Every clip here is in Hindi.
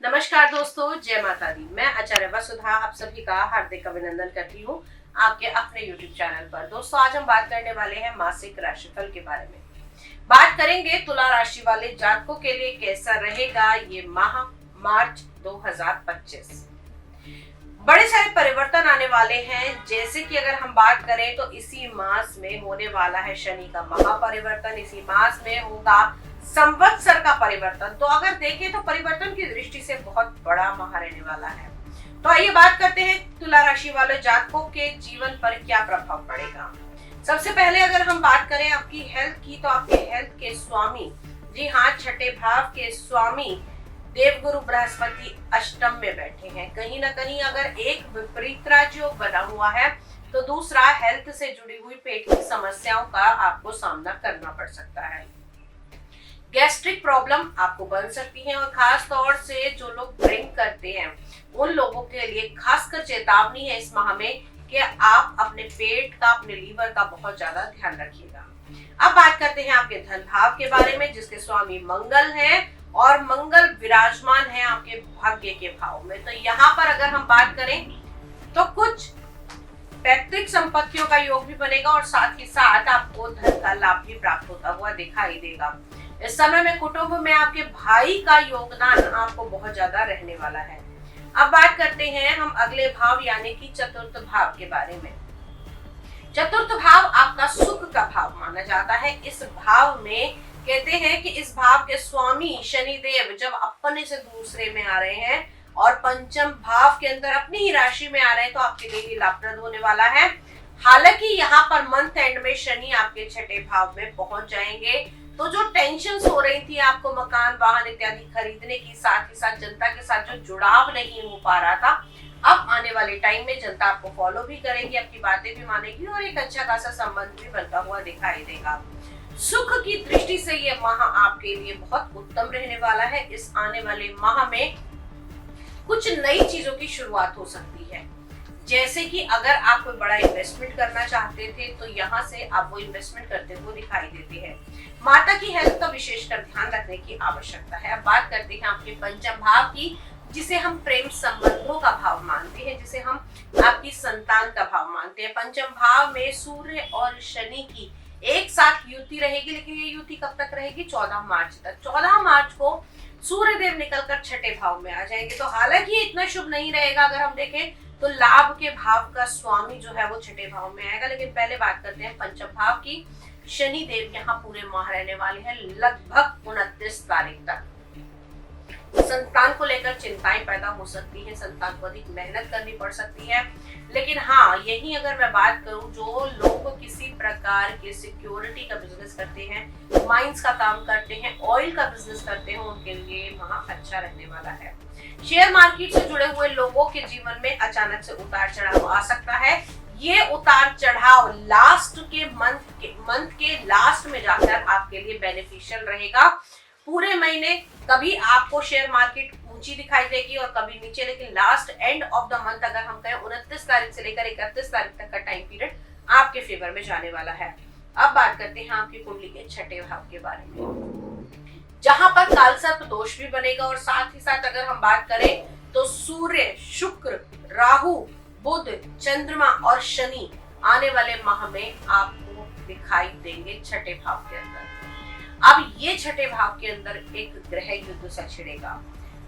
नमस्कार दोस्तों, जय माता दी। मैं आचार्य वसुधा आप सभी का हार्दिक अभिनंदन करती हूँ आपके अपने YouTube चैनल पर। दोस्तों, आज हम बात करने वाले हैं मासिक राशिफल के बारे में। बात करेंगे तुला राशि वाले जातकों के लिए कैसा रहेगा ये माह मार्च 2025। बड़े सारे परिवर्तन आने वाले हैं। जैसे कि अगर हम बात करें तो इसी मास में होने वाला है शनि का महापरिवर्तन, इसी मास में होगा संवत्सर का परिवर्तन। तो अगर देखें तो परिवर्तन की दृष्टि से बहुत बड़ा माह रहने वाला है। तो आइए बात करते हैं तुला राशि वाले जातकों के जीवन पर क्या प्रभाव पड़ेगा। सबसे पहले अगर हम बात करें आपकी हेल्थ की, तो आपके हेल्थ के स्वामी, जी हाँ, छठे भाव के स्वामी देवगुरु बृहस्पति अष्टम में बैठे हैं। कहीं ना कहीं अगर एक विपरीत राजयोग बना हुआ है तो दूसरा हेल्थ से जुड़ी हुई पेट की समस्याओं का आपको सामना करना पड़ सकता है। गैस्ट्रिक प्रॉब्लम आपको बन सकती है और खास तौर से जो लोग ड्रिंक करते हैं उन लोगों के लिए खासकर चेतावनी है इस माह में कि आप अपने पेट का, अपने लीवर का बहुत ज्यादा ध्यान रखिएगा। अब बात करते हैं आपके धन भाव के बारे में, जिसके स्वामी मंगल हैं और मंगल विराजमान है आपके भाग्य के भाव में। तो यहाँ पर अगर हम बात करें तो कुछ पैतृक संपत्तियों का योग भी बनेगा और साथ ही साथ आपको धन का लाभ भी प्राप्त होता हुआ दिखाई देगा। इस समय में कुटुंब में आपके भाई का योगदान आपको बहुत ज्यादा रहने वाला है। अब बात करते हैं हम अगले भाव यानी कि चतुर्थ भाव के बारे में। चतुर्थ भाव आपका सुख का भाव माना जाता है। इस भाव में कहते हैं कि इस भाव के स्वामी शनिदेव जब अपने से दूसरे में आ रहे हैं और पंचम भाव के अंदर अपनी ही राशि में आ रहे हैं तो आपके लिए ये लाभप्रद होने वाला है। हालांकि यहाँ पर मंथ एंड में शनि आपके छठे भाव में पहुंच जाएंगे, तो जो टेंशन्स हो रही थी आपको मकान, वाहन इत्यादि खरीदने की, साथ ही साथ जनता के साथ जो जुड़ाव नहीं हो पा रहा था, अब आने वाले टाइम में जनता आपको फॉलो भी करेगी, आपकी बातें भी मानेगी और एक अच्छा खासा संबंध भी बनता हुआ दिखाई देगा। सुख की दृष्टि से ये माह आपके लिए बहुत उत्तम रहने वाला है। इस आने वाले माह में कुछ नई चीजों की शुरुआत हो सकती है। जैसे कि अगर आप कोई बड़ा इन्वेस्टमेंट करना चाहते थे तो यहाँ से आप वो इन्वेस्टमेंट करते हुए दिखाई देते हैं। माता की हेल्थ का विशेषकर ध्यान रखने की आवश्यकता है। अब बात करते हैं आपके पंचम भाव की, जिसे हम प्रेम संबंधों का भाव मानते हैं, जिसे हम आपकी संतान का भाव मानते हैं। पंचम भाव में सूर्य और शनि की एक साथ युति रहेगी, लेकिन ये युति कब तक रहेगी? 14 मार्च तक। 14 मार्च को सूर्य देव निकलकर छठे भाव में आ जाएंगे। तो हालांकि इतना शुभ नहीं रहेगा। अगर हम देखें तो लाभ के भाव का स्वामी जो है वो छठे भाव में आएगा, लेकिन पहले बात करते हैं पंचम भाव की। शनि देव यहाँ पूरे माह रहने वाले हैं लगभग 29 तारीख तक। संतान को लेकर चिंताएं पैदा हो सकती हैं, संतान को अधिक मेहनत करनी पड़ सकती है। लेकिन हाँ, यही अगर मैं बात करूं, जो लोग किसी प्रकार के सिक्योरिटी का बिजनेस करते हैं, माइंस का काम करते हैं, ऑयल का बिजनेस करते हैं, उनके लिए माह अच्छा रहने वाला है। शेयर मार्केट से जुड़े हुए लोगों के जीवन में अचानक से उतार चढ़ाव आ सकता है। ये उतार चढ़ाव लास्ट के मंथ के लास्ट में जाकर आपके लिए बेनिफिशियल रहेगा। पूरे महीने कभी आपको शेयर मार्केट ऊंची दिखाई देगी और कभी नीचे, लेकिन last end of the month अगर हम कहें 29 तारीख से लेकर 31 तारीख तक का टाइम पीरियड आपके फेवर में जाने वाला है। अब बात करते हैं आपकी कुंडली के छठे भाव के बारे में, जहां पर कालसर्प दोष भी बनेगा और साथ ही साथ अगर हम बात करें तो सूर्य, शुक्र, राहु, बुध, चंद्रमा और शनि आने वाले माह में आपको दिखाई देंगे छठे भाव के अंदर। अब ये छठे भाव के अंदर एक ग्रह युद्ध सा छिड़ेगा।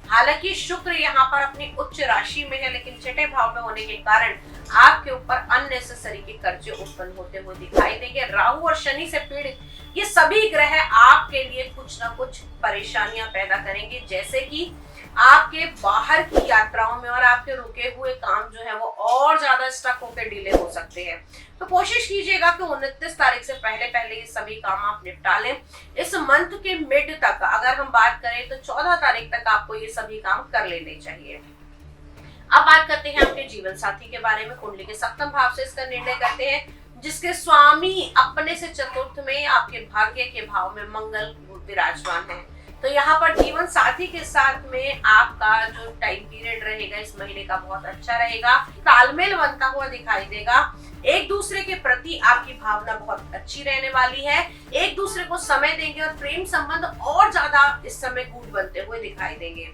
हालांकि शुक्र यहाँ पर अपनी उच्च राशि में है, लेकिन छठे भाव में होने के कारण आपके ऊपर अननेसेसरी के कर्जे उत्पन्न होते हुए दिखाई देंगे। राहु और शनि से पीड़ित ये सभी ग्रह आपके लिए कुछ ना कुछ परेशानियां पैदा करेंगे, जैसे कि आपके बाहर की यात्राओं में और आपके रुके हुए काम जो है वो और ज्यादा स्टक होकर डिले हो सकते हैं। तो कोशिश कीजिएगा कि 29 तारीख से पहले पहले ये सभी काम आप निपटा लें। इस मंथ के मिड तक अगर हम बात करें तो 14 तारीख तक आपको ये सभी काम कर लेने चाहिए। अब बात करते हैं आपके जीवन साथी के बारे में। कुंडली के सप्तम भाव से इसका निर्णय करते हैं, जिसके स्वामी अपने से चतुर्थ में आपके भाग्य के भाव में मंगल विराजमान है। तो यहाँ पर जीवन साथी के साथ में आपका जो टाइम पीरियड रहेगा इस महीने का बहुत अच्छा रहेगा। तालमेल बनता हुआ दिखाई देगा। एक दूसरे के प्रति आपकी भावना बहुत अच्छी रहने वाली है। एक दूसरे को समय देंगे और प्रेम संबंध और ज्यादा इस समय गूढ़ बनते हुए दिखाई देंगे।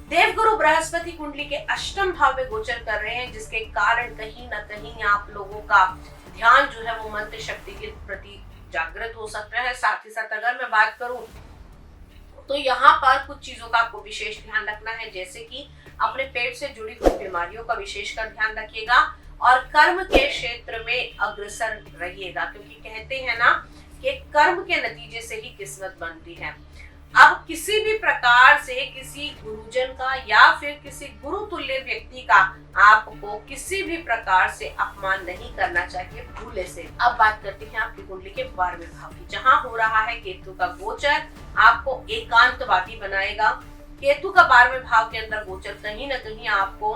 देवगुरु बृहस्पति कुंडली के अष्टम भाव में गोचर कर रहे हैं, जिसके कारण कहीं ना कहीं आप लोगों का ध्यान जो है वो मंत्र शक्ति के प्रति जागृत हो सकता है। साथ ही साथ अगर मैं बात करूं तो यहाँ पर कुछ चीजों का आपको विशेष ध्यान रखना है, जैसे कि अपने पेट से जुड़ी हुई बीमारियों का विशेषकर ध्यान रखिएगा और कर्म के क्षेत्र में अग्रसर रहिएगा, क्योंकि कहते हैं ना कि कर्म के नतीजे से ही किस्मत बनती है। अब किसी भी प्रकार से किसी गुरुजन का या फिर किसी गुरु तुल्य व्यक्ति का आपको किसी भी प्रकार से अपमान नहीं करना चाहिए भूले से। अब बात करते हैं आपकी कुंडली के 12वें भाव की, जहां हो रहा है केतु का गोचर आपको एकांतवादी बनाएगा। केतु का 12वें भाव के अंदर गोचर कहीं ना कहीं आपको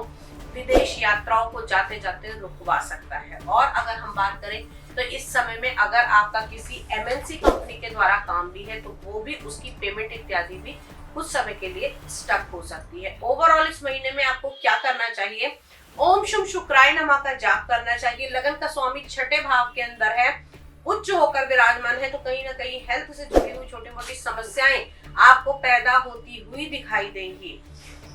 विदेश यात्राओं को जाते जाते रुकवा सकता है। और अगर हम बात करें तो इस समय में अगर आपका किसी एमएनसी कंपनी के द्वारा काम भी है तो वो भी उसकी पेमेंट इत्यादि भी कुछ समय के लिए स्टक हो सकती है। ओवरऑल इस महीने में आपको क्या करना चाहिए? ओम शुम शुक्राय नमः का जाप करना चाहिए। लगन का स्वामी 6ठे भाव के अंदर है, उच्च होकर विराजमान है, तो कहीं ना कहीं हेल्थ से जुड़ी हुई छोटी मोटी समस्याएं आपको पैदा होती हुई दिखाई देंगी।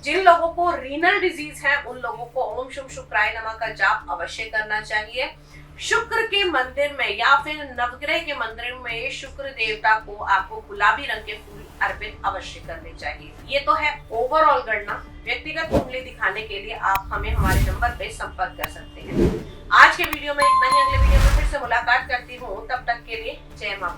जिन लोगों को रीनल डिजीज है उन लोगों को ओम शुम शुक्राय नमः का जाप अवश्य करना चाहिए। शुक्र के मंदिर में या फिर नवग्रह के मंदिर में शुक्र देवता को आपको गुलाबी रंग के फूल अर्पित अवश्य करने चाहिए। ये तो है ओवरऑल गणना। व्यक्तिगत कुंडली दिखाने के लिए आप हमें हमारे नंबर पे संपर्क कर सकते हैं। आज के वीडियो में इतना ही। अगले वीडियो में फिर से मुलाकात करती हूँ, तब तक के लिए जय मां।